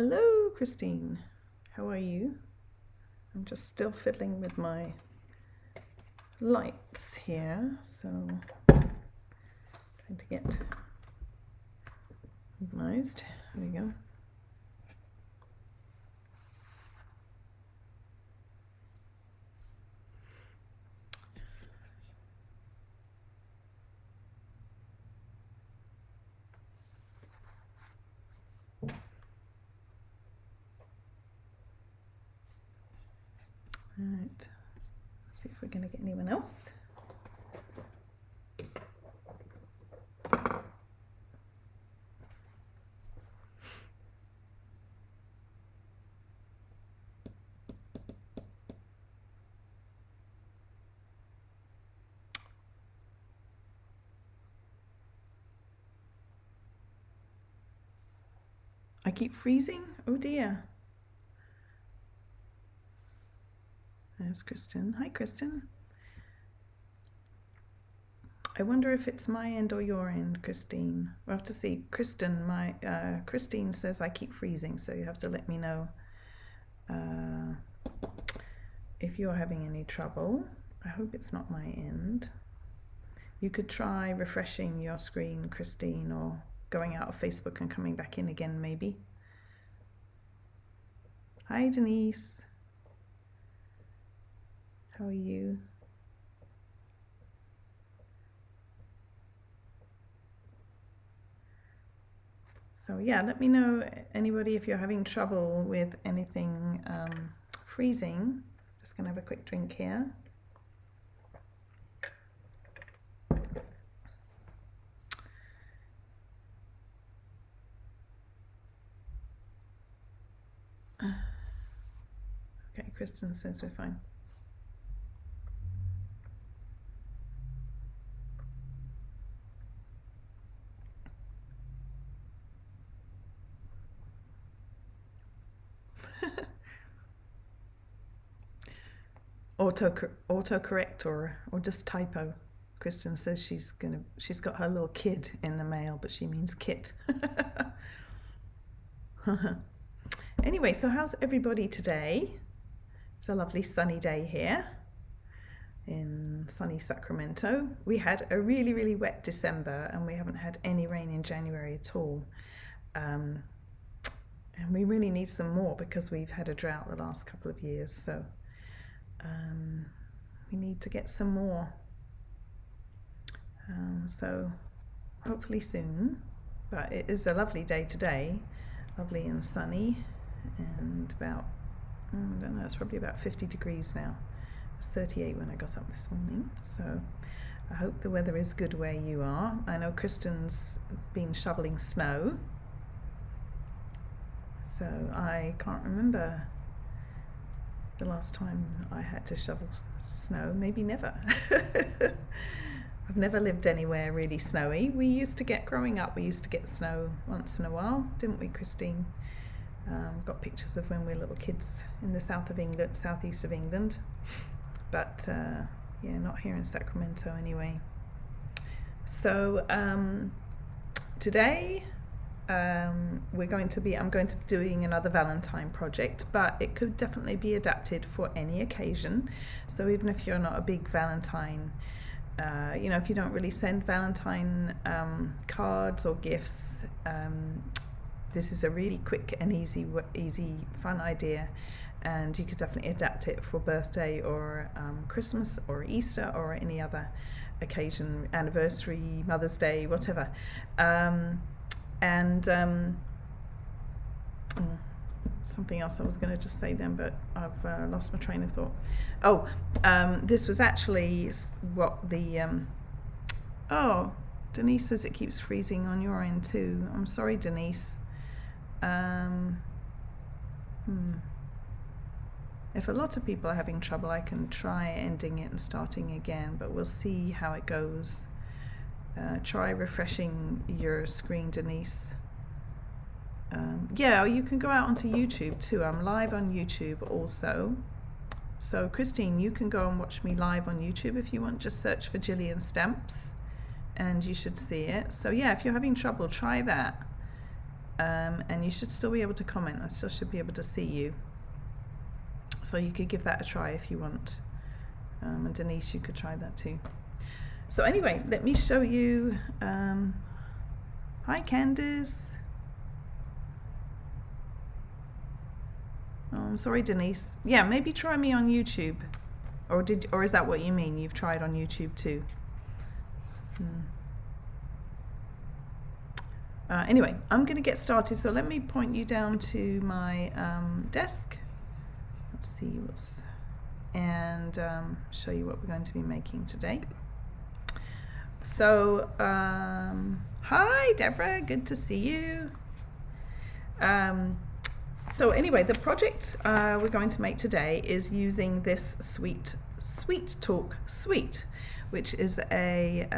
Hello, Christine. How are you? I'm just still fiddling with my lights here, so trying to get organized. There we go. All right, let's see if we're going to get anyone else. I keep freezing? Oh dear. There's Kristen. Hi, Kristen. I wonder if it's my end or your end, Christine. We'll have to see. Kristen, Christine says I keep freezing, so you have to let me know if you're having any trouble. I hope it's not my end. You could try refreshing your screen, Christine, or going out of Facebook and coming back in again, maybe. Hi, Denise. How are you? So yeah, let me know, anybody, if you're having trouble with anything freezing. Just gonna have a quick drink here. Okay, Kristen says we're fine. Autocorrect or just typo. Kristen says she's got her little kid in the mail, but she means kit. Anyway, so how's everybody today? It's a lovely sunny day here in sunny Sacramento. We had a really, really wet December, and we haven't had any rain in January at all. And we really need some more because we've had a drought the last couple of years. So we need to get some more. So hopefully soon. But it is a lovely day today, lovely and sunny, and about, I don't know, it's probably about 50 degrees now. It was 38 when I got up this morning. So I hope the weather is good where you are. I know Kristen's been shoveling snow. So I can't remember the last time I had to shovel snow. Maybe never. I've never lived anywhere really snowy. We used to get, growing up, we used to get snow once in a while, didn't we, Christine? Got pictures of when we were little kids in the south of England, southeast of England. But yeah, not here in Sacramento anyway. So today I'm going to be doing another Valentine project, but it could definitely be adapted for any occasion. So even if you're not a big Valentine, you know, if you don't really send Valentine cards or gifts, this is a really quick and easy, fun idea, and you could definitely adapt it for birthday or Christmas or Easter or any other occasion, anniversary, Mother's Day, whatever. Something else I was going to just say then, but I've lost my train of thought. Oh, this was actually what the oh, Denise says it keeps freezing on your end too. I'm sorry, Denise. If a lot of people are having trouble, I can try ending it and starting again, but we'll see how it goes. Try refreshing your screen, Denise. Yeah, you can go out onto YouTube too. I'm live on YouTube also. So Christine, you can go and watch me live on YouTube if you want. Just search for Gillian Stamps and you should see it. So yeah, if you're having trouble, try that. and you should still be able to comment. I still should be able to see you. So you could give that a try if you want. And Denise, you could try that too. So anyway, let me show you. Hi, Candice. Oh, I'm sorry, Denise. Yeah, maybe try me on YouTube. Or is that what you mean? You've tried on YouTube too? Anyway, I'm going to get started. So let me point you down to my desk. Let's see and show you what we're going to be making today. So, hi, Deborah. Good to see you. So anyway, the project we're going to make today is using this Sweet Talk Suite, which is a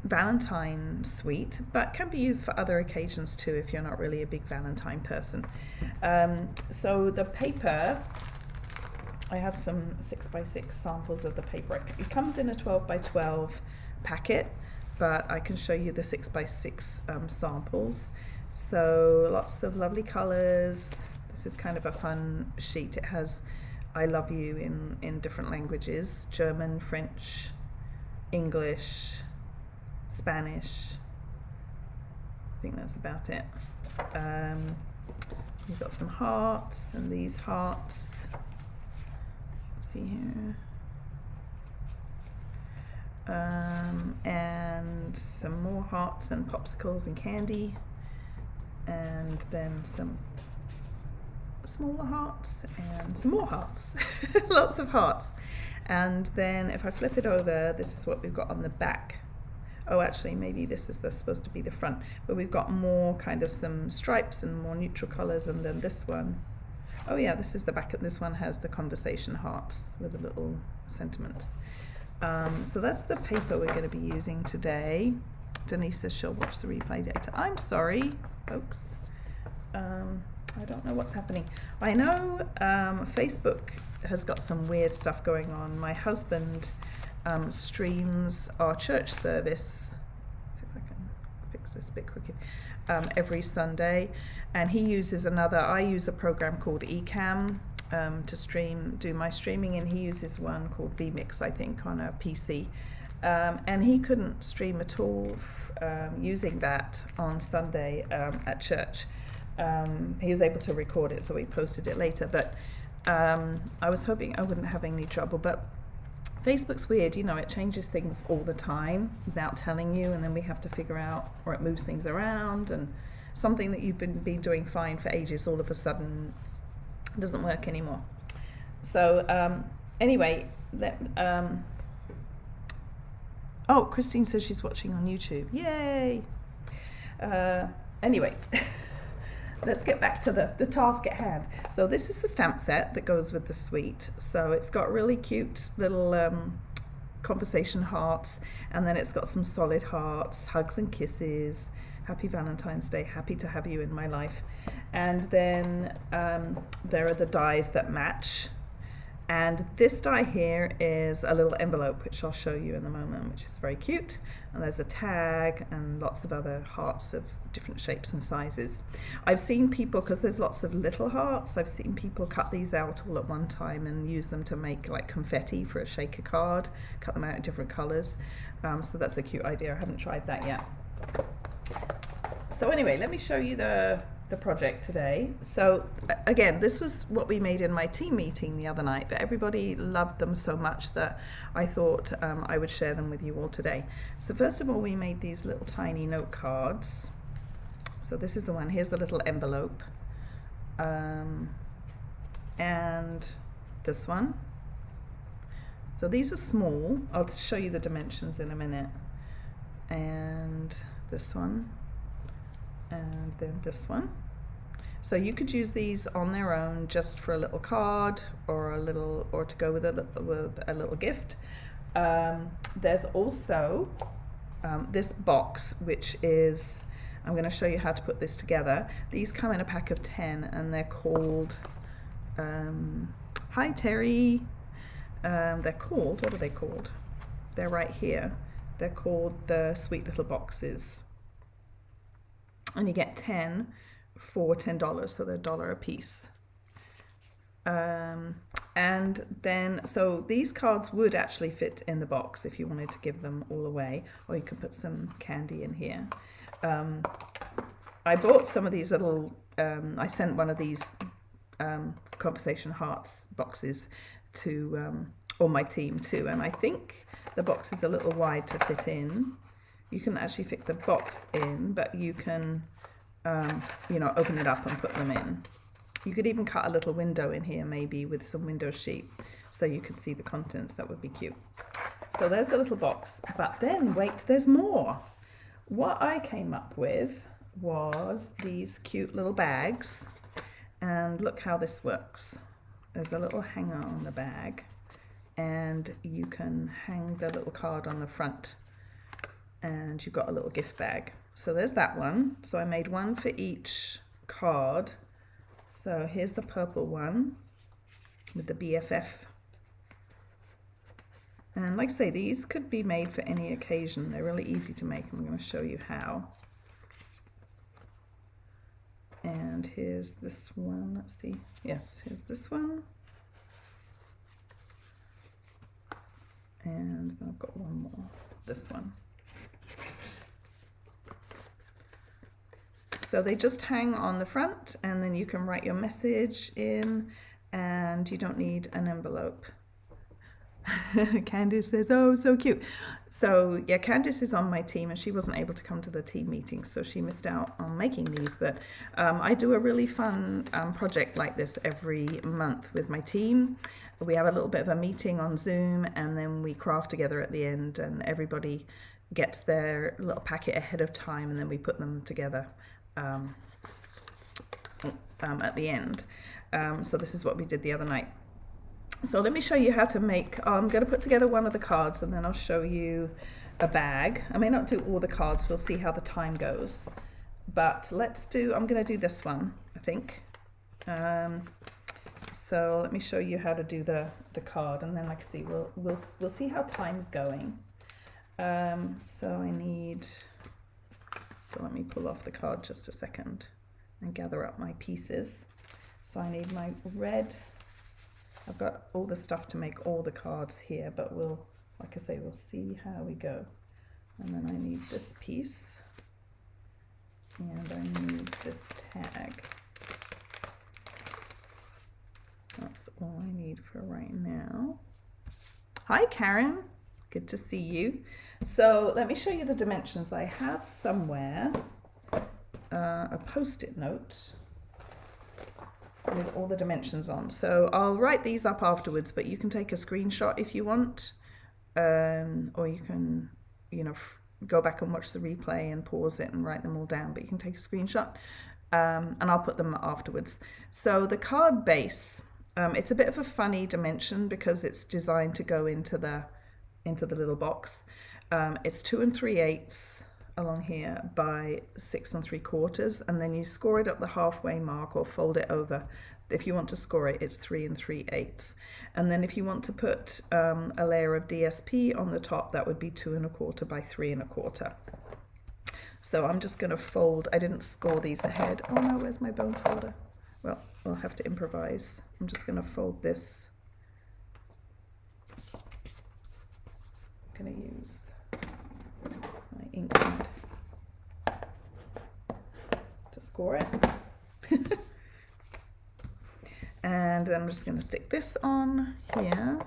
Valentine suite, but can be used for other occasions too if you're not really a big Valentine person. So the paper, I have some 6x6 samples of the paper. It comes in a 12x12 packet, but I can show you the 6x6 samples. So lots of lovely colors. This is kind of a fun sheet. It has I love you in different languages: German, French, English, Spanish. I think that's about it. We've got some hearts and these hearts. Let's see here. And some more hearts and popsicles and candy. And then some smaller hearts and some more hearts. Lots of hearts. And then if I flip it over, this is what we've got on the back. Oh, actually, maybe this is supposed to be the front, but we've got more kind of some stripes and more neutral colors. And then this one, oh yeah, this is the back. This one has the conversation hearts with the little sentiments. So that's the paper we're going to be using today. Denise says she'll watch the replay later. I'm sorry, folks. I don't know what's happening. I know Facebook has got some weird stuff going on. My husband streams our church service. Let's see if I can fix this a bit crooked. Every Sunday, and he uses I use a program called Ecamm to do my streaming, and he uses one called vMix, I think, on a PC. And he couldn't stream at all using that on Sunday at church. He was able to record it, so we posted it later, but I was hoping I wouldn't have any trouble. But Facebook's weird, you know, it changes things all the time without telling you, and then we have to figure out, or it moves things around, and something that you've been doing fine for ages all of a sudden doesn't work anymore. So anyway, oh, Christine says she's watching on YouTube. Yay! Anyway, let's get back to the task at hand. So this is the stamp set that goes with the suite. So it's got really cute little conversation hearts, and then it's got some solid hearts, hugs and kisses, happy Valentine's Day, happy to have you in my life. And then there are the dies that match. And this die here is a little envelope, which I'll show you in a moment, which is very cute. And there's a tag and lots of other hearts of different shapes and sizes. I've seen people, because there's lots of little hearts, I've seen people cut these out all at one time and use them to make like confetti for a shaker card, cut them out in different colors. So that's a cute idea. I haven't tried that yet. So anyway, let me show you the project today. So again, this was what we made in my team meeting the other night, but everybody loved them so much that I thought I would share them with you all today. So first of all, we made these little tiny note cards. So this is the one. Here's the little envelope, and this one. So these are small. I'll show you the dimensions in a minute. And this one, and then this one. So you could use these on their own, just for a little card or to go with a little gift. There's also this box, which is, I'm going to show you how to put this together. These come in a pack of 10, and they're called, hi Terry, they're called, what are they called? They're right here. They're called the Sweet Little Boxes. and you get 10 for $10, so they're $1 a piece. And then, so these cards would actually fit in the box if you wanted to give them all away, or you could put some candy in here. I bought some of these little, I sent one of these Conversation Hearts boxes to all my team too, and I think the box is a little wide to fit in. You can actually fit the box in, but you can, you know, open it up and put them in. You could even cut a little window in here, maybe with some window sheet, so you could see the contents. That would be cute. So there's the little box, but then wait, there's more. What I came up with was these cute little bags, and look how this works. There's a little hanger on the bag, and you can hang the little card on the front, and you've got a little gift bag. So there's that one. So I made one for each card. So here's the purple one with the BFF. And like I say, these could be made for any occasion. They're really easy to make, and I'm going to show you how. And here's this one. Let's see. Yes, here's this one. And then I've got one more. This one. So they just hang on the front, and then you can write your message in, and you don't need an envelope. Candice says, oh, so cute. So yeah, Candice is on my team, and she wasn't able to come to the team meeting, so she missed out on making these. But I do a really fun project like this every month with my team. We have a little bit of a meeting on Zoom, and then we craft together at the end, and everybody gets their little packet ahead of time, and then we put them together at the end. So this is what we did the other night. So let me show you how to make, I'm going to put together one of the cards, and then I'll show you a bag. I may not do all the cards, we'll see how the time goes. But let's do, I'm going to do this one, I think. So let me show you how to do the card, and then like I see, we'll see how time's going. So I need, so let me pull off the card just a second and gather up my pieces. So I need my red. I've got all the stuff to make all the cards here, but we'll, like I say, we'll see how we go. And then I need this piece, and I need this tag. That's all I need for right now. Hi Karen, good to see you. So let me show you the dimensions. I have somewhere a post-it note with all the dimensions on. So I'll write these up afterwards, but you can take a screenshot if you want, or you can, you know, go back and watch the replay and pause it and write them all down, but you can take a screenshot, and I'll put them afterwards. So the card base, it's a bit of a funny dimension because it's designed to go into the little box. It's 2 3/8 along here by 6 3/4, and then you score it up the halfway mark or fold it over. If you want to score it, it's 3 3/8, and then if you want to put a layer of DSP on the top, that would be 2 1/4 by 3 1/4. So I'm just going to fold. I didn't score these ahead. Oh no, where's my bone folder? Well, I'll have to improvise. I'm just going to fold this. I'm going to use my ink pad to score it. And then I'm just going to stick this on here,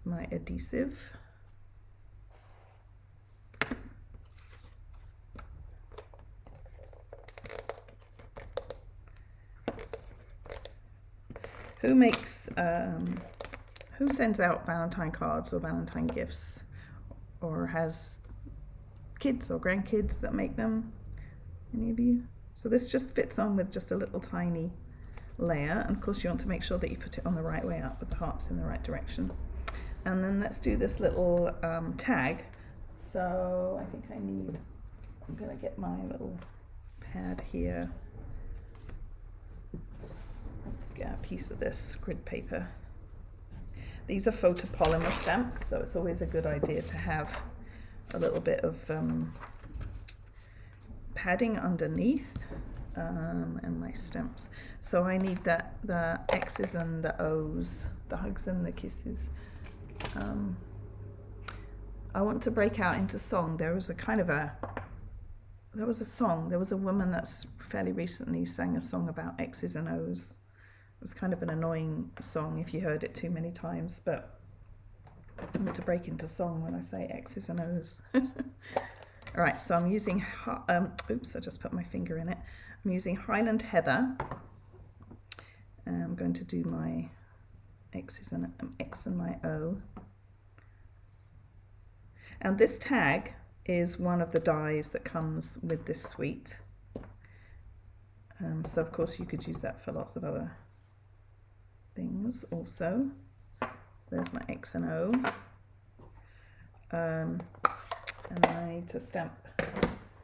my adhesive. Who makes, who sends out Valentine cards or Valentine gifts, or has kids or grandkids that make them? Any of you? So this just fits on with just a little tiny layer, and of course you want to make sure that you put it on the right way up with the hearts in the right direction. And then let's do this little tag. So I think I need, I'm gonna get my little pad here. Let's get a piece of this grid paper. These are photopolymer stamps, so it's always a good idea to have a little bit of padding underneath and my stamps. So I need the X's and the O's, the hugs and the kisses. I want to break out into song. There was a woman that's fairly recently sang a song about X's and O's. It was kind of an annoying song if you heard it too many times, but I want to break into song when I say X's and O's. All right, so I'm using, oops, I just put my finger in it. I'm using Highland Heather. And I'm going to do my X's and X and my O. And this tag is one of the dies that comes with this suite. So of course you could use that for lots of other things also. So there's my X and O. And I need to stamp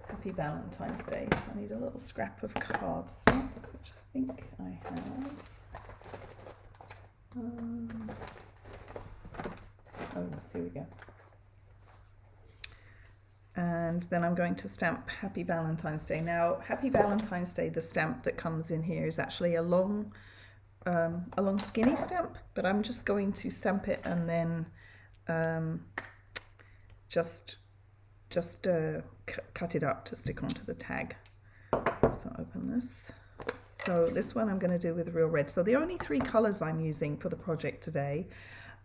Happy Valentine's Day. So I need a little scrap of cardstock, which I think I have. Oh, yes, here we go. And then I'm going to stamp Happy Valentine's Day. Now, Happy Valentine's Day, the stamp that comes in here is actually a long skinny stamp, but I'm just going to stamp it and then just cut it up to stick onto the tag. So open this. So this one I'm going to do with Real Red. So the only three colours I'm using for the project today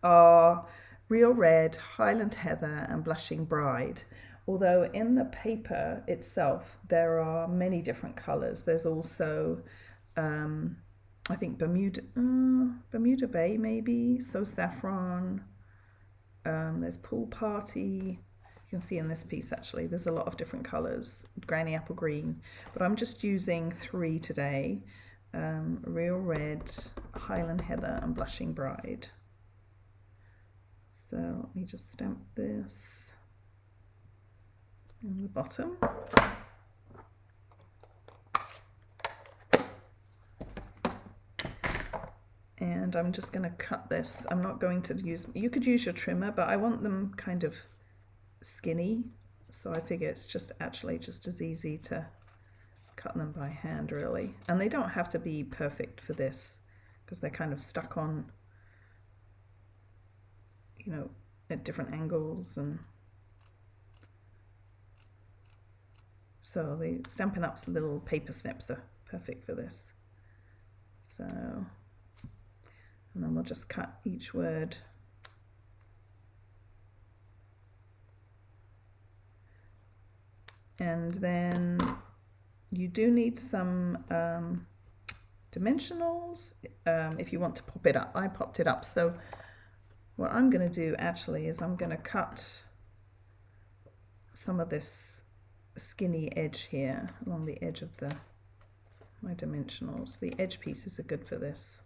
are Real Red, Highland Heather and Blushing Bride. Although in the paper itself there are many different colours. There's also I think Bermuda Bay maybe, So Saffron, there's Pool Party. You can see in this piece actually there's a lot of different colours, Granny Apple Green, but I'm just using three today, Real Red, Highland Heather and Blushing Bride. So let me just stamp this on the bottom. And I'm just going to cut this. I'm not going to use, you could use your trimmer, but I want them kind of skinny, so I figure it's just actually just as easy to cut them by hand really. And they don't have to be perfect for this because they're kind of stuck on, you know, at different angles, and so the Stampin' Up's little paper snips are perfect for this. So, and then we'll just cut each word. And then you do need some dimensionals if you want to pop it up. I popped it up. So what I'm going to do actually is I'm going to cut some of this skinny edge here along the edge of my dimensionals. The edge pieces are good for this.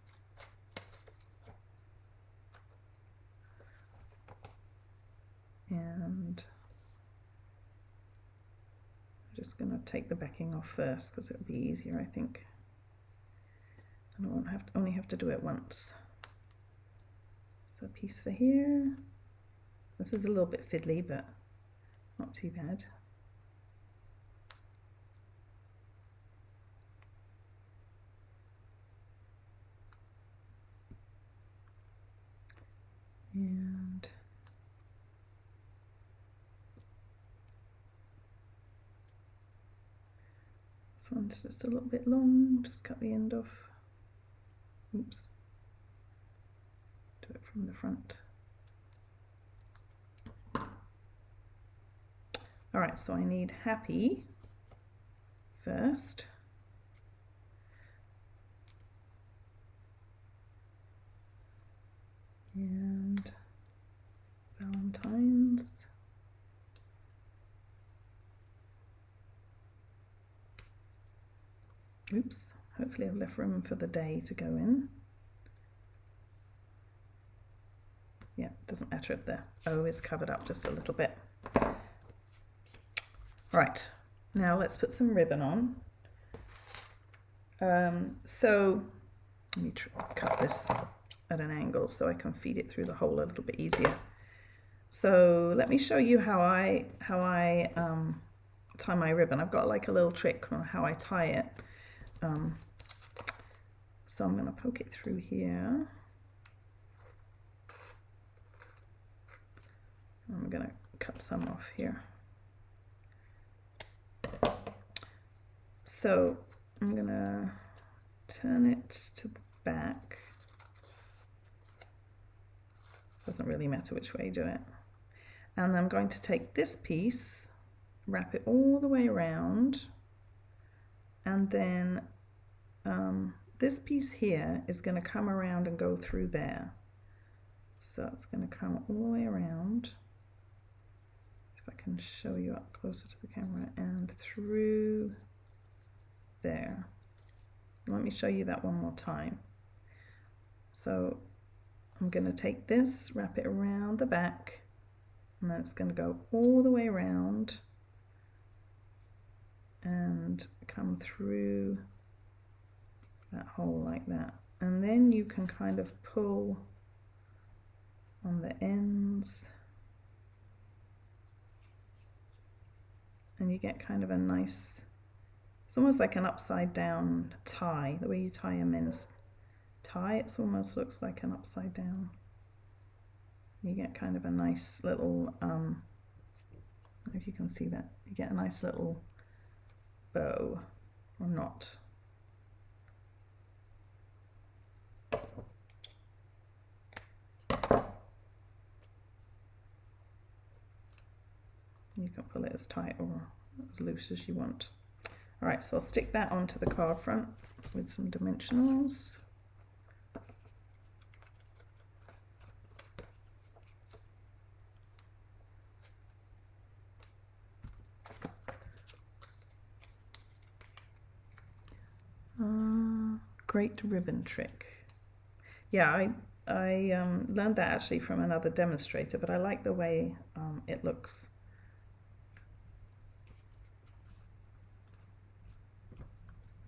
And I'm just going to take the backing off first because it'll be easier, I think. And I won't only have to do it once. So a piece for here. This is a little bit fiddly, but not too bad. And this one's just a little bit long, just cut the end off. Oops. Do it from the front. All right, so I need Happy first. And Valentines. Oops, hopefully I've left room for the day to go in. Yeah, doesn't matter if the O is covered up just a little bit. Right, now let's put some ribbon on. So let me cut this at an angle so I can feed it through the hole a little bit easier. So let me show you how I tie my ribbon. I've got like a little trick on how I tie it. So I'm going to poke it through here. I'm going to cut some off here. So I'm going to turn it to the back. Doesn't really matter which way you do it. And I'm going to take this piece, wrap it all the way around, and then this piece here is going to come around and go through there. So it's going to come all the way around. If I can show you up closer to the camera, and through there. Let me show you that one more time. So I'm going to take this, wrap it around the back, and then it's going to go all the way around and come through that hole like that. And then you can kind of pull on the ends, and you get kind of a nice, it's almost like an upside down tie, the way you tie a men's tie. It almost looks like an upside down. You get kind of a nice little, I don't know if you can see that, you get a nice little bow or knot. You can pull it as tight or as loose as you want. All right, so I'll stick that onto the card front with some dimensionals. Great ribbon trick. Yeah, I learned that actually from another demonstrator, but I like the way it looks.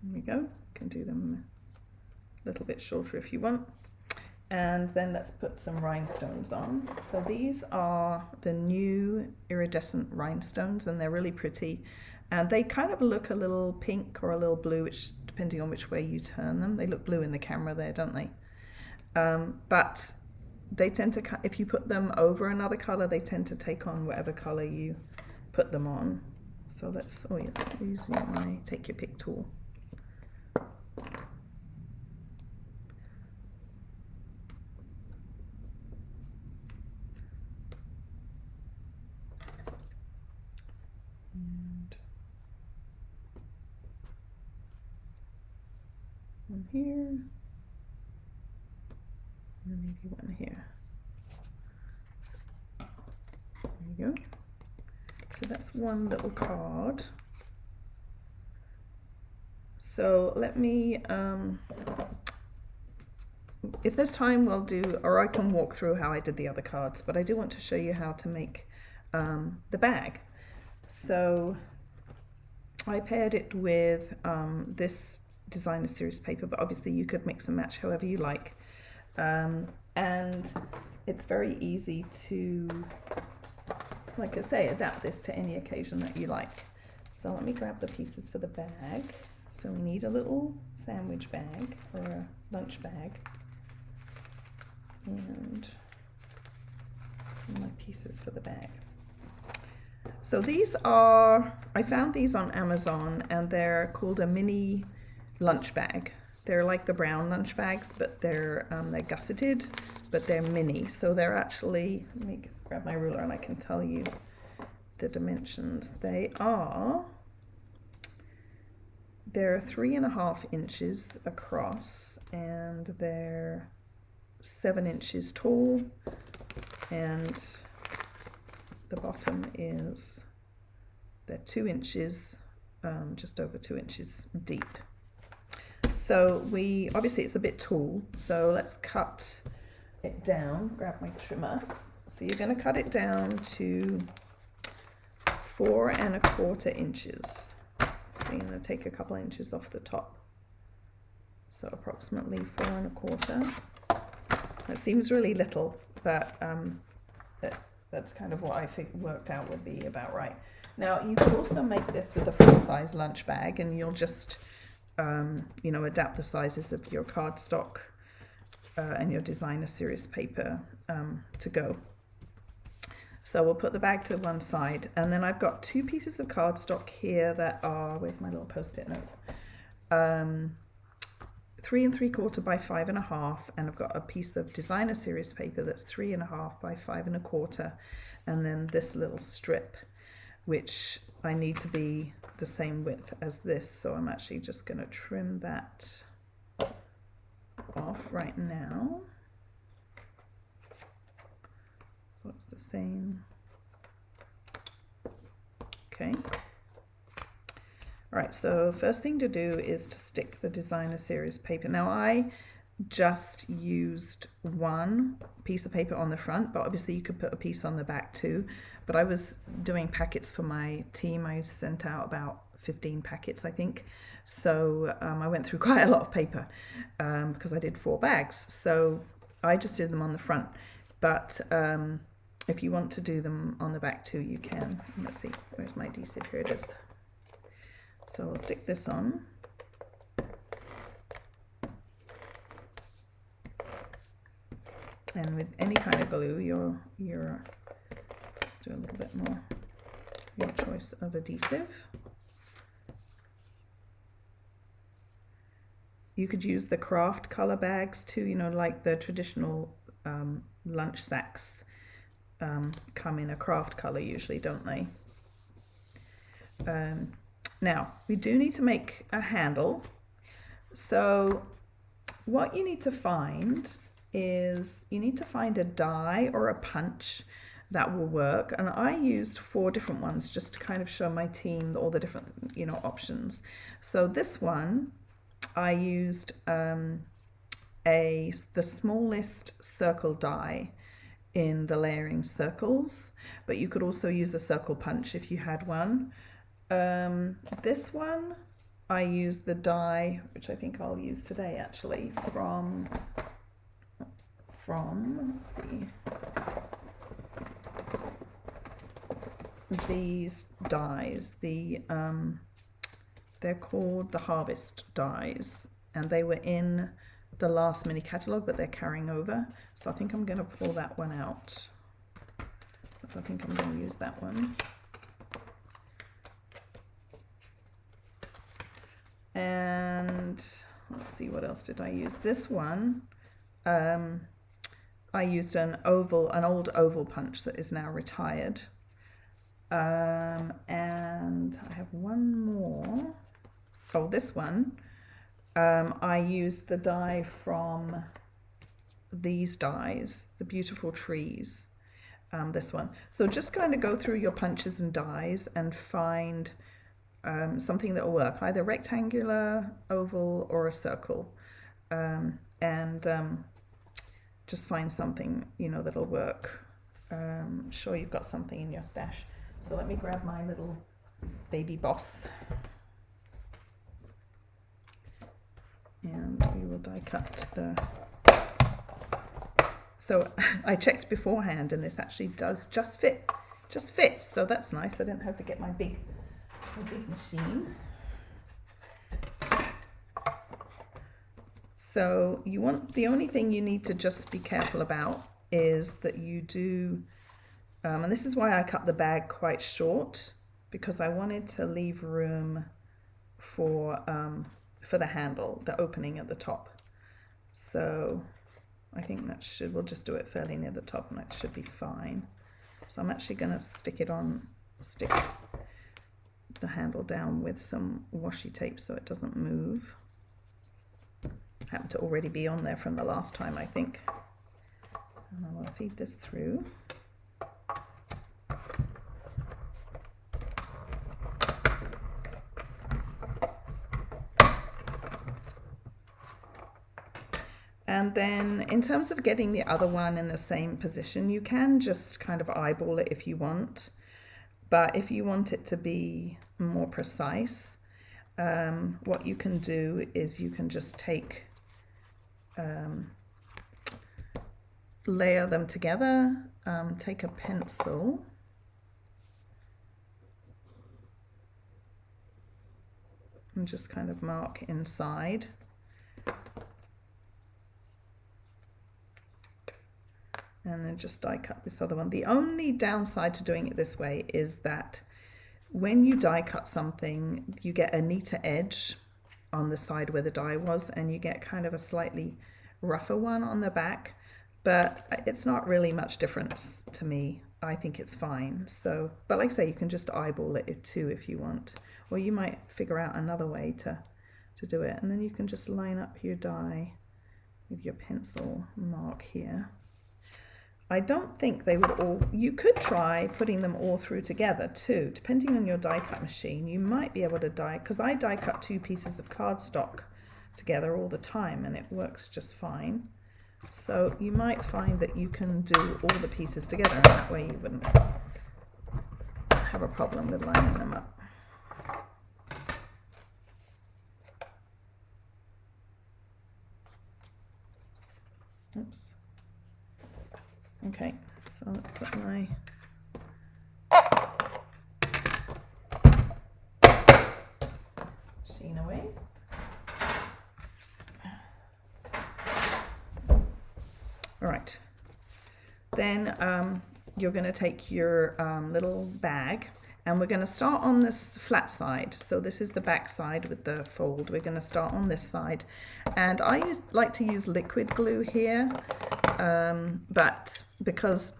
There we go. You can do them a little bit shorter if you want. And then let's put some rhinestones on. So these are the new iridescent rhinestones, and they're really pretty. And they kind of look a little pink or a little blue, which depending on which way you turn them. They look blue in the camera there, don't they? But they tend to, if you put them over another color, they tend to take on whatever color you put them on. So let's, oh yes, using my take your pick tool. One here, and maybe one here. There you go. So that's one little card. So let me, if there's time we'll do, or I can walk through how I did the other cards, but I do want to show you how to make the bag. So I paired it with this designer series paper, but obviously you could mix and match however you like, and it's very easy to, like I say, adapt this to any occasion that you like. So let me grab the pieces for the bag. So we need a little sandwich bag or a lunch bag, and my pieces for the bag. So these are, I found these on Amazon, and they're called a mini lunch bag. They're like the brown lunch bags, but they're gusseted, but they're mini. So they're actually, let me grab my ruler and I can tell you the dimensions. They're 3.5 inches across, and they're 7 inches tall, and the bottom is, they're 2 inches, just over 2 inches deep. So we, obviously it's a bit tall, so let's cut it down. Grab my trimmer. So you're going to cut it down to 4.25 inches. So you're going to take a couple of inches off the top. So approximately 4.25. That seems really little, but that's kind of what I think worked out would be about right. Now you could also make this with a full-size lunch bag, and you'll just you know, adapt the sizes of your cardstock and your designer series paper to go. So we'll put the bag to one side, and then I've got 2 pieces of cardstock here that are, where's my little post-it note? 3 3/4 by 5 1/2, and I've got a piece of designer series paper that's 3 1/2 by 5 1/4, and then this little strip, which I need to be the same width as this. So I'm actually just going to trim that off right now. So it's the same. Okay. All right, so first thing to do is to stick the designer series paper. Now I just used 1 piece of paper on the front, but obviously you could put a piece on the back too. But I was doing packets for my team. I sent out about 15 packets, I think. So I went through quite a lot of paper because I did 4 bags. So I just did them on the front. But if you want to do them on the back too, you can. Let's see, where's my adhesive? Here it is. So we'll stick this on. And with any kind of glue, let's do a little bit more, your choice of adhesive. You could use the craft color bags too, you know, like the traditional lunch sacks come in a craft color usually, don't they? Now, we do need to make a handle. So what you need to find is you need to find a die or a punch that will work. And I used 4 different ones just to kind of show my team all the different, you know, options. So this one, I used the smallest circle die in the layering circles, but you could also use a circle punch if you had one. This one, I used the die, which I think I'll use today actually, from let's see, these dies, they're called the Harvest dies, and they were in the last mini catalogue, but they're carrying over. So I think I'm going to pull that one out. So I think I'm going to use that one. And let's see, what else did I use? This one, I used an old oval punch that is now retired. And I have one more. Oh, this one. I used the die from these dies, the Beautiful Trees, this one. So just kind of go through your punches and dies and find something that will work, either rectangular, oval, or a circle. Just find something, you know, that'll work. Sure you've got something in your stash. So let me grab my little baby boss. And we will die cut the... So I checked beforehand, and this actually does just fit. Just fits, so that's nice. I didn't have to get my big machine. So you want, the only thing you need to just be careful about is that you do, and this is why I cut the bag quite short, because I wanted to leave room for the handle, the opening at the top. So I think that we'll just do it fairly near the top, and that should be fine. So I'm actually going to stick the handle down with some washi tape so it doesn't move. Happened to already be on there from the last time, I think. And I will feed this through. And then in terms of getting the other one in the same position, you can just kind of eyeball it if you want. But if you want it to be more precise, what you can do is you can just layer them together, take a pencil and just kind of mark inside. And then just die cut this other one. The only downside to doing it this way is that when you die cut something, you get a neater edge on the side where the die was, and you get kind of a slightly rougher one on the back, but it's not really much difference to me. I think it's fine. So, but like I say, you can just eyeball it too if you want, or you might figure out another way to do it. And then you can just line up your die with your pencil mark here. I don't think they would all, you could try putting them all through together too, depending on your die cut machine. You might be able to die, because I die cut 2 pieces of cardstock together all the time and it works just fine. So you might find that you can do all the pieces together, and that way you wouldn't have a problem with lining them up. Oops. Okay, so let's put my machine away. All right, then you're going to take your little bag, and we're going to start on this flat side. So this is the back side with the fold. We're going to start on this side, and I like to use liquid glue here, but because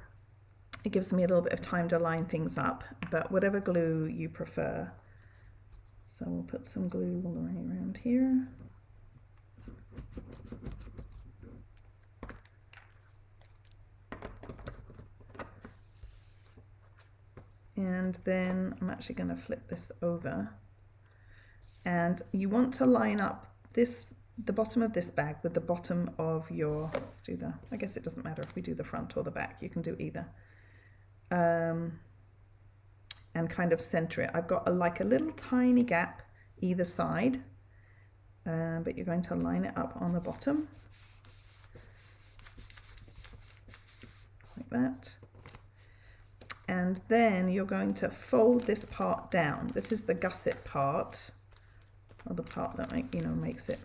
it gives me a little bit of time to line things up, but whatever glue you prefer. So we'll put some glue all the way around here. And then I'm actually going to flip this over, and you want to line up the bottom of this bag with the bottom of your, let's do I guess it doesn't matter if we do the front or the back, you can do either, and kind of center it. I've got like a little tiny gap either side, but you're going to line it up on the bottom like that. And then you're going to fold this part down. This is the gusset part, or the part that makes it,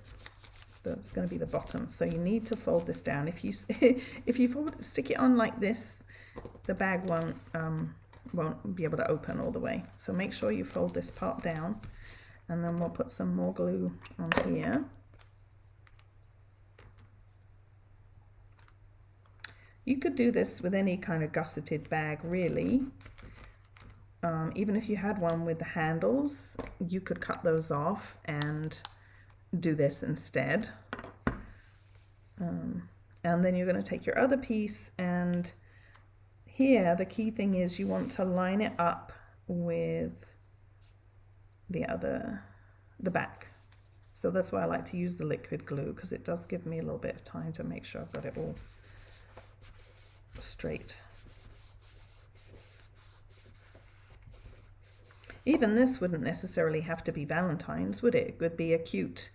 that's going to be the bottom. So you need to fold this down. If you stick it on like this, the bag won't be able to open all the way. So make sure you fold this part down, and then we'll put some more glue on here. You could do this with any kind of gusseted bag, really. Even if you had one with the handles, you could cut those off and do this instead. And then you're going to take your other piece, and here the key thing is you want to line it up with the back. So that's why I like to use the liquid glue, because it does give me a little bit of time to make sure I've got it all straight. Even this wouldn't necessarily have to be Valentine's, would it? It would be a cute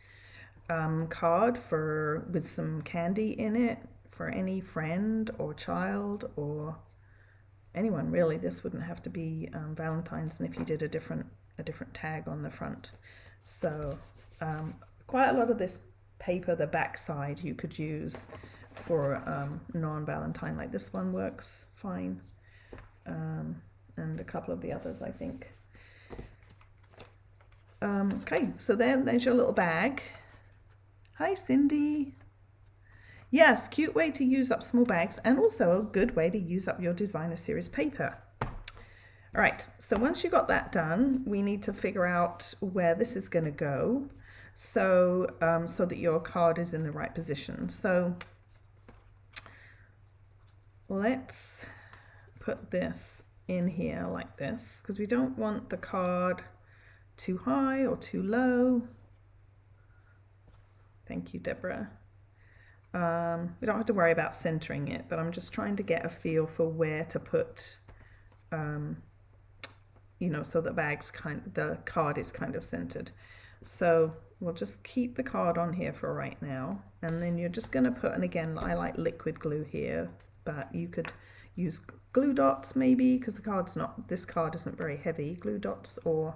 card with some candy in it for any friend or child or anyone, really. This wouldn't have to be Valentine's, and if you did a different tag on the front. So quite a lot of this paper, the back side, you could use for non-Valentine, like this one works fine, and a couple of the others, I think. Okay, so there's your little bag. Hi, Cindy. Yes, cute way to use up small bags, and also a good way to use up your designer series paper. All right, so once you got that done, we need to figure out where this is going to go, so that your card is in the right position. So let's put this in here like this, because we don't want the card too high or too low. Thank you, Deborah. We don't have to worry about centering it, but I'm just trying to get a feel for where to put, so the card is kind of centered. So we'll just keep the card on here for right now, and then you're just going to put, and again, I like liquid glue here, but you could use glue dots maybe, because this card isn't very heavy. Glue dots or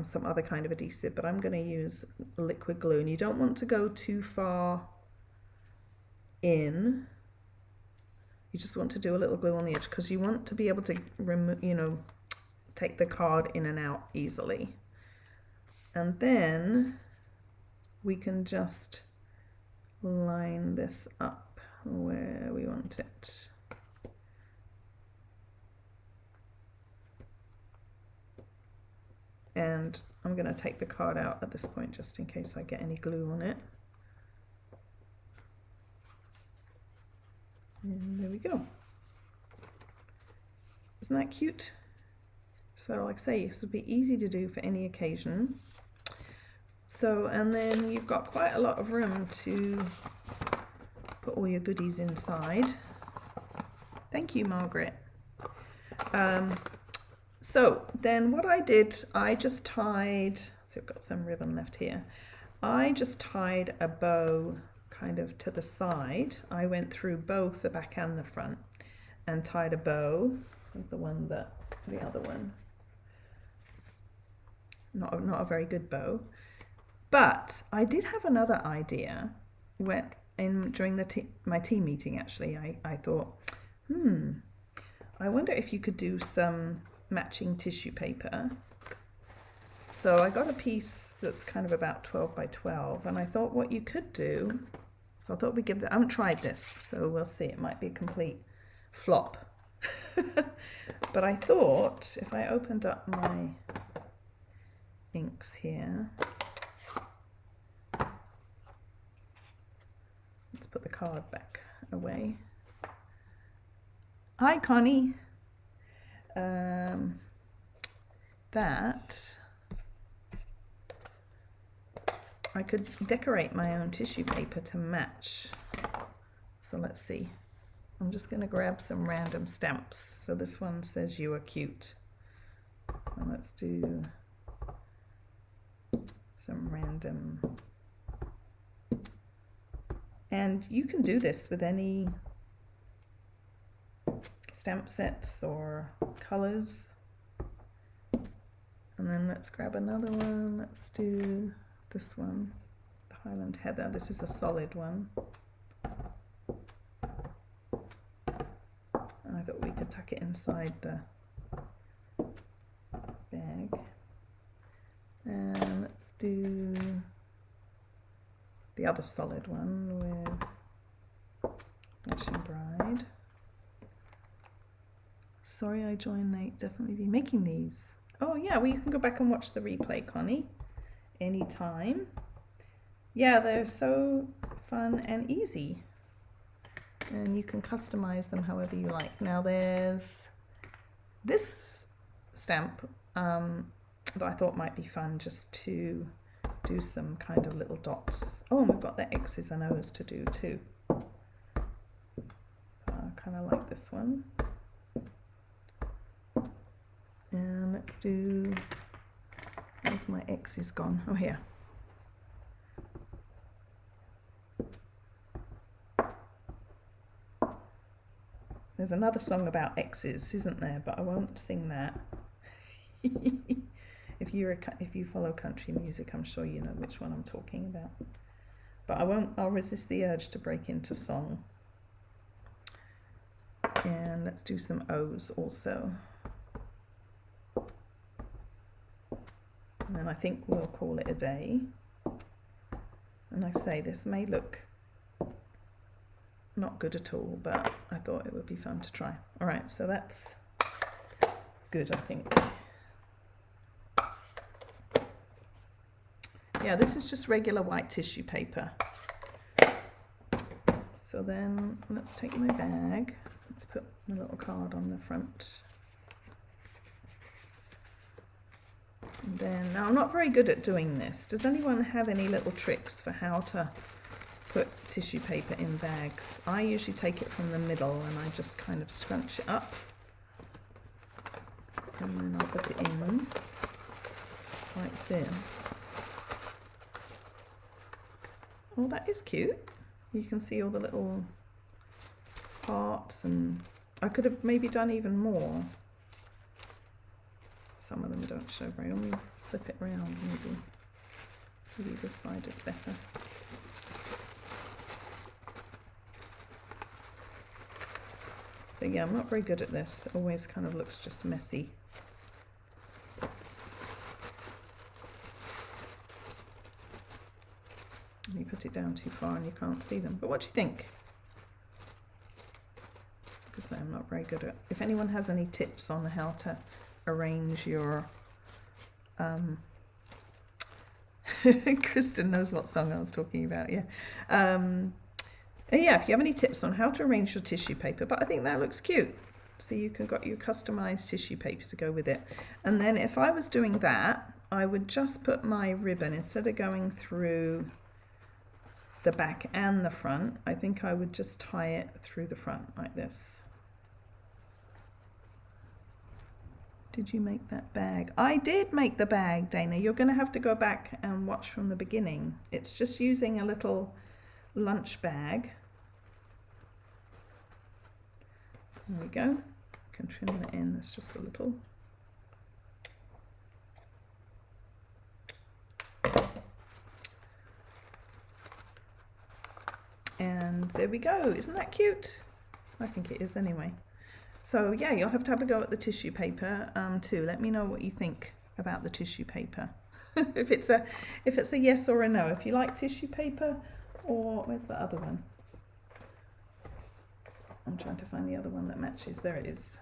some other kind of adhesive, but I'm going to use liquid glue, and you don't want to go too far in. You just want to do a little glue on the edge because you want to be able to remove, you know, take the card in and out easily. And then we can just line this up where we want it. And I'm going to take the card out at this point just in case I get any glue on it. And there we go. Isn't that cute? So like I say, this would be easy to do for any occasion. So, and then you've got quite a lot of room to put all your goodies inside. Thank you, Margaret. So then what I did, I just tied, so I've got some ribbon left here. I just tied a bow kind of to the side. I went through both the back and the front and tied a bow. There's the other one. Not a very good bow. But I did have another idea during my team meeting actually. I thought, I wonder if you could do some matching tissue paper. So I got a piece that's kind of about 12 by 12, and I thought what you could do, so I thought we'd give that, I haven't tried this, so we'll see, it might be a complete flop. But I thought if I opened up my inks here, let's put the card back away. Hi Connie. That I could decorate my own tissue paper to match. So let's see. I'm just going to grab some random stamps. So this one says you are cute. And let's do some random. And you can do this with any stamp sets or colors. And then let's grab another one. Let's do this one, the Highland Heather. This is a solid one. And I thought we could tuck it inside the bag. And let's do the other solid one with Matching Bride. Sorry I joined late, definitely be making these. Oh yeah, well you can go back and watch the replay, Connie, anytime. Yeah, they're so fun and easy. And you can customize them however you like. Now there's this stamp that I thought might be fun just to do some kind of little dots. Oh, and we've got the X's and O's to do too. I kind of like this one. And let's do, where's my X's gone? Oh, here. There's another song about X's, isn't there? But I won't sing that. If you follow country music, I'm sure you know which one I'm talking about. But I won't. I'll resist the urge to break into song. And let's do some O's also. And then I think we'll call it a day. And like I say, this may look not good at all, but I thought it would be fun to try. All right, so that's good, I think. Yeah, this is just regular white tissue paper. So then let's take my bag. Let's put the little card on the front. And then, now I'm not very good at doing this. Does anyone have any little tricks for how to put tissue paper in bags? I usually take it from the middle and I just kind of scrunch it up. And then I'll put it in like this. Oh, that is cute. You can see all the little parts, and I could have maybe done even more. Some of them don't show very well. flip it around maybe. Maybe this side is better. So yeah, I'm not very good at this. It always kind of looks just messy. And you put it down too far and you can't see them. But what do you think? Because I'm not very good at. If anyone has any tips on how to arrange your Kristen knows what song I was talking about, yeah. Yeah, if you have any tips on how to arrange your tissue paper, but I think that looks cute. So you can got your customized tissue paper to go with it. And then if I was doing that, I would just put my ribbon, instead of going through the back and the front, I think I would just tie it through the front like this. Did you make that bag? I did make the bag, Dana. You're going to have to go back and watch from the beginning. It's just using a little lunch bag. There we go. Can trim that in. There's just a little. And there we go. Isn't that cute? I think it is anyway. So yeah, you'll have to have a go at the tissue paper too. Let me know what you think about the tissue paper. if it's a yes or a no. If you like tissue paper, or where's the other one? I'm trying to find the other one that matches. There it is.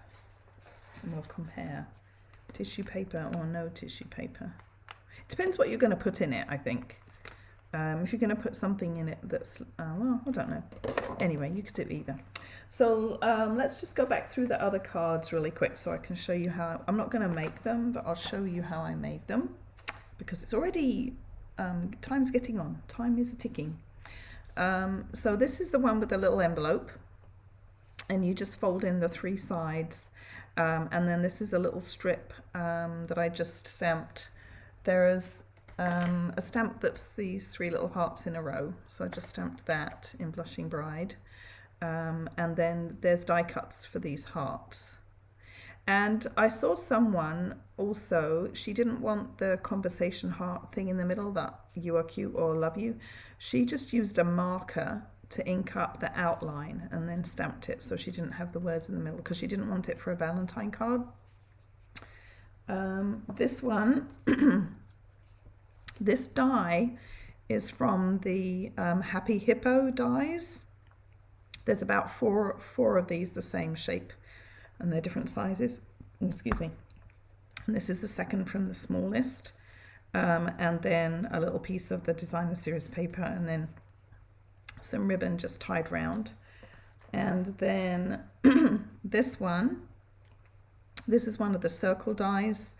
And we'll compare tissue paper or no tissue paper. It depends what you're going to put in it, I think. If you're going to put something in it that's, well, I don't know. Anyway, you could do either. So let's just go back through the other cards really quick so I can show you how. I'm not going to make them, but I'll show you how I made them, because it's already, time's getting on. Time is ticking. So this is the one with the little envelope, and you just fold in the 3 sides. And then this is a little strip that I just stamped. There is a stamp that's these 3 little hearts in a row, so I just stamped that in Blushing Bride, and then there's die cuts for these hearts. And I saw someone also, she didn't want the conversation heart thing in the middle, that you are cute or love you. She just used a marker to ink up the outline and then stamped it, so she didn't have the words in the middle because she didn't want it for a Valentine card. This one this die is from the Happy Hippo dies. There's about four of these the same shape, and they're different sizes. Excuse me. And this is the second from the smallest, and then a little piece of the designer series paper, and then some ribbon just tied round. And then this is one of the circle dies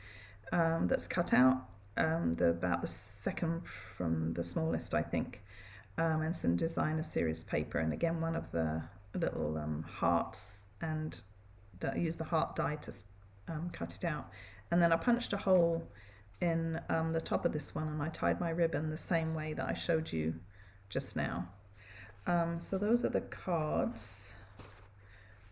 that's cut out. About the second from the smallest, I think, and some designer series paper, and again one of the little hearts, and use the heart die to cut it out. And then I punched a hole in the top of this one, and I tied my ribbon the same way that I showed you just now. So those are the cards,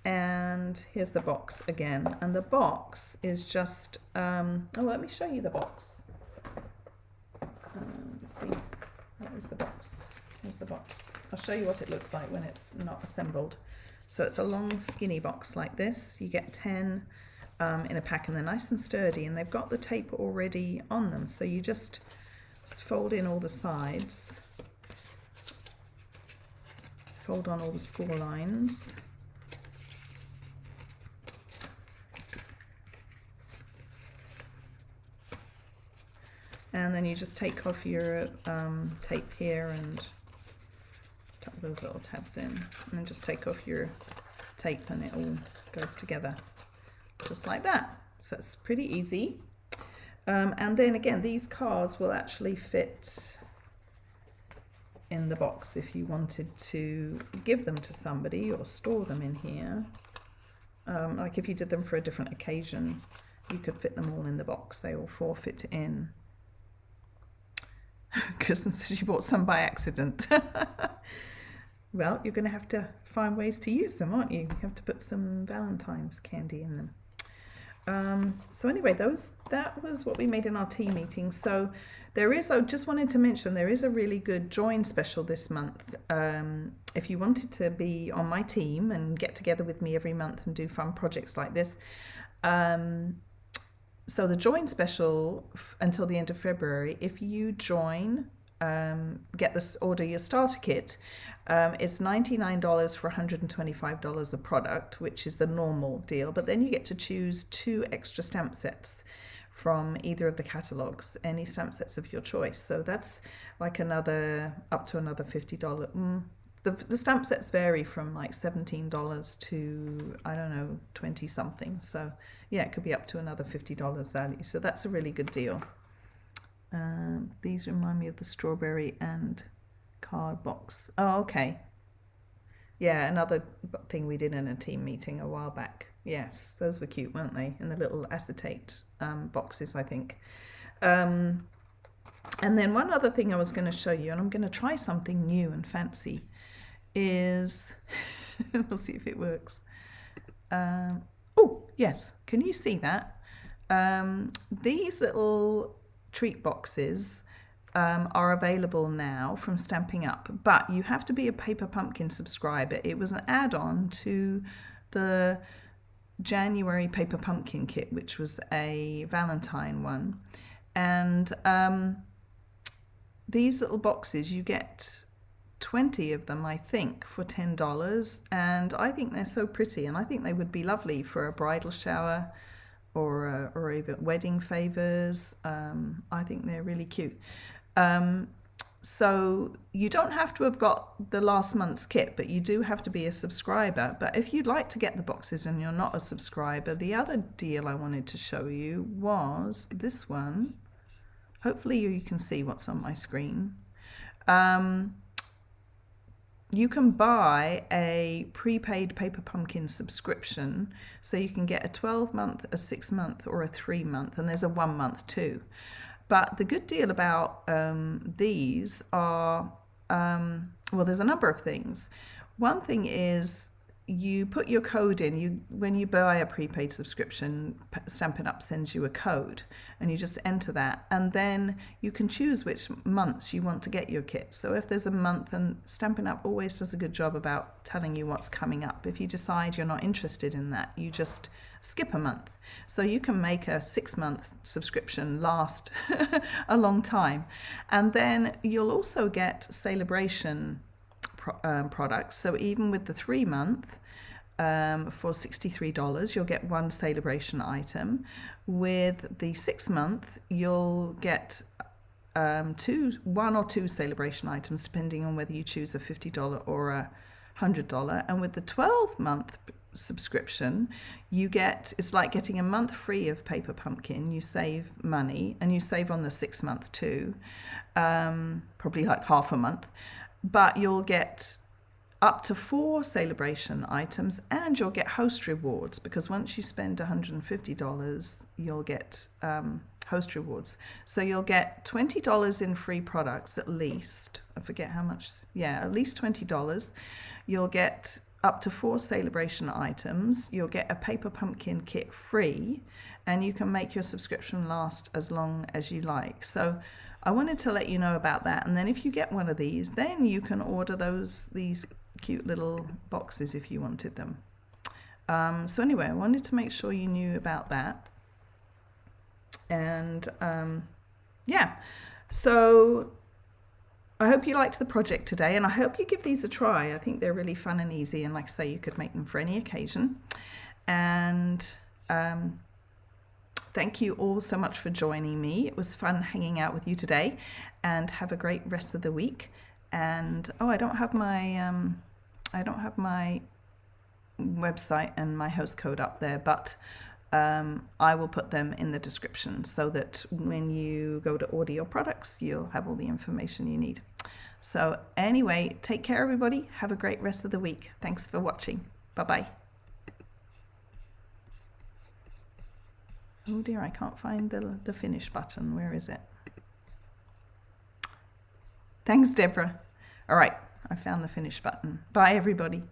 and here's the box again, and the box is just oh, let me show you the box. Let's see, where is the box? Here's the box. I'll show you what it looks like when it's not assembled. So it's a long skinny box like this. You get 10 in a pack, and they're nice and sturdy, and they've got the tape already on them, so you just fold in all the sides, fold on all the score lines, and then you just take off your tape here and tuck those little tabs in, and then just take off your tape, and it all goes together just like that. So it's pretty easy. And then again, these cards will actually fit in the box if you wanted to give them to somebody or store them in here. Like if you did them for a different occasion, you could fit them all in the box. They all 4 fit in. Kristen says she bought some by accident. Well, you're going to have to find ways to use them, aren't you? You have to put some Valentine's candy in them. So anyway, that was what we made in our team meeting. So there is, I just wanted to mention, there is a really good join special this month. If you wanted to be on my team and get together with me every month and do fun projects like this, so the join special until the end of February, if you join, get this, order your starter kit, it's $99 for $125 a product, which is the normal deal, but then you get to choose 2 extra stamp sets from either of the catalogs, any stamp sets of your choice. So that's like up to another $50. The stamp sets vary from like $17 to, I don't know, 20 something. So yeah, it could be up to another $50 value. So that's a really good deal. These remind me of the strawberry and card box. Oh, okay. Yeah, another thing we did in a team meeting a while back. Yes, those were cute, weren't they? In the little acetate boxes, I think. And then one other thing I was going to show you, and I'm going to try something new and fancy, is we'll see if it works. Oh, yes. Can you see that? These little treat boxes are available now from Stampin' Up, but you have to be a Paper Pumpkin subscriber. It was an add-on to the January Paper Pumpkin kit, which was a Valentine one. And these little boxes, you get 20 of them, I think, for $10, and I think they're so pretty, and I think they would be lovely for a bridal shower or even wedding favors. I think they're really cute. So you don't have to have got the last month's kit, but you do have to be a subscriber. But if you'd like to get the boxes and you're not a subscriber, the other deal I wanted to show you was this one. Hopefully you can see what's on my screen. You can buy a prepaid Paper Pumpkin subscription, so you can get a 12-month, a 6-month, or a 3-month, and there's a 1-month too. But the good deal about these are, well, there's a number of things. One thing is you put your code in. When you buy a prepaid subscription, Stampin' Up! Sends you a code, and you just enter that, and then you can choose which months you want to get your kit. So if there's a month, and Stampin' Up! Always does a good job about telling you what's coming up. If you decide you're not interested in that, you just skip a month. So you can make a 6-month subscription last a long time. And then you'll also get celebration products. So even with the 3-month, for $63, you'll get 1 celebration item. With the 6-month, you'll get 1 or 2 celebration items, depending on whether you choose a $50 or a $100. And with the 12-month subscription, you get, it's like getting a month free of Paper Pumpkin. You save money, and you save on the 6-month too, probably like half a month, but you'll get up to 4 celebration items, and you'll get host rewards, because once you spend $150, you'll get host rewards. So you'll get $20 in free products at least. I forget how much. Yeah, at least $20. You'll get up to 4 celebration items. You'll get a Paper Pumpkin kit free, and you can make your subscription last as long as you like. So I wanted to let you know about that. And then if you get one of these, then you can order these cute little boxes if you wanted them. So anyway, I wanted to make sure you knew about that. And yeah, so I hope you liked the project today, and I hope you give these a try. I think they're really fun and easy, and like I say, you could make them for any occasion. And thank you all so much for joining me. It was fun hanging out with you today, and have a great rest of the week. And oh, I don't have my website and my host code up there, but I will put them in the description so that when you go to order your products, you'll have all the information you need. So anyway, take care everybody. Have a great rest of the week. Thanks for watching. Bye-bye. Oh dear, I can't find the finish button. Where is it? Thanks, Deborah. All right, I found the finish button. Bye, everybody.